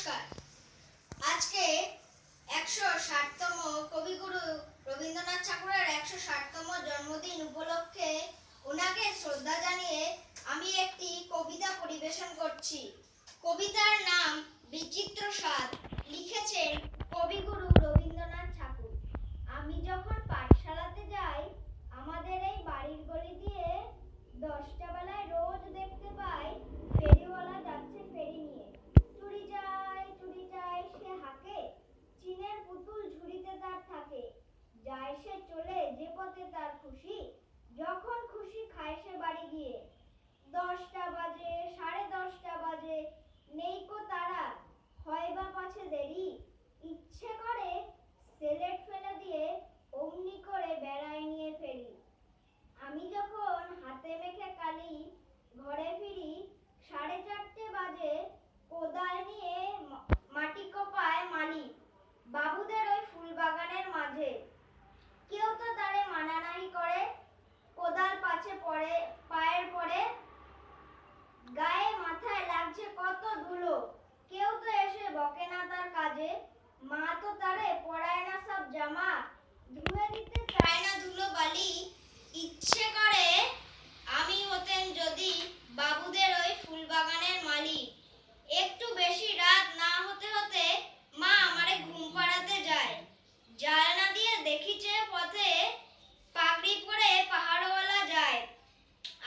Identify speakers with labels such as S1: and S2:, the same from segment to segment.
S1: নমস্কার। আজকে 160তম কবিগুরু রবীন্দ্রনাথ ঠাকুরের 160তম জন্মদিন উপলক্ষে ওনাকে শ্রদ্ধা জানিয়ে আমি একটি কবিতা পরিবেশন করছি। কবিতার নাম বিচিত্র স্বাদ। লিখেছেন কবিগুরু রবীন্দ্রনাথ ঠাকুর। আমি যখন পাঠশালাতে যাই, আমাদের এই বাড়ির গলি দিয়ে 10টা বেলায় রোজ দেখতে পাই ফেরিওয়ালা যাচ্ছে ফেরি নিয়ে। চুরি চাই সে হাঁকে, চিনের পুতুল ঝুড়িতে তার থাকে। যায় সে চলে যে পথে তার খুশি, যখন খুশি খায় সে বাড়ি গিয়ে। 10টা বাজে, 10:30 বাজে, নেইকো তারা, হয় বা পাছে দেরি। ইচ্ছে করে সেলেট ফেলে দিয়ে অমনি করে বেড়ায় নিয়ে ফেরি। আমি যখন হাতে মেখে কালি ঘরে ফিরি, 4:30 বাজে, কোদাল নিয়ে মাটি কোপায় মালি বাবুদের ওই ফুল বাগানের মাঝে। কেউ তো তারে মানা নাহি করে, কোদাল পাছে পড়ে পায়ের পরে, গায়ে মাথায় লাগছে কত ধুলো, কেউ তো এসে বকে না তার কাজে। মা তো তারে পরায় না সব জামা, ধুয়ে দিতে চায় না ধুলো বালি। ইচ্ছে করে আমি হতেন যদি বাবুদের ওই ফুল বাগানের মালি। একটু বেশি রাত না হতে হতে মা আমারে ঘুম পাড়াতে যায়। জানলা দিয়ে দেখিছে পথে পাগড়ি পরে পাহাড়ওয়ালা যায়।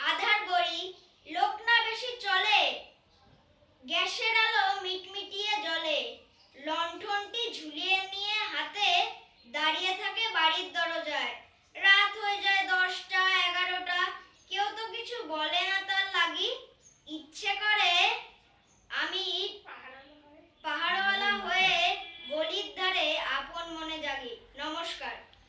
S1: আধার গড়ি, লোক না বেশি চলে, গ্যাসের আলো মিটমিটিয়ে জ্বলে। লণ্ঠনটি ঝুলিয়ে নিয়ে হাতে দাঁড়িয়ে থাকে বাড়ির দরজায়। রাত হয়ে যায় 10টা 11টা, কেউ তো কিছু বলে না তার লাগি। ইচ্ছে করে আমি পাহাড়ওয়ালা হয়ে গলির ধারে আপন মনে জাগি। নমস্কার।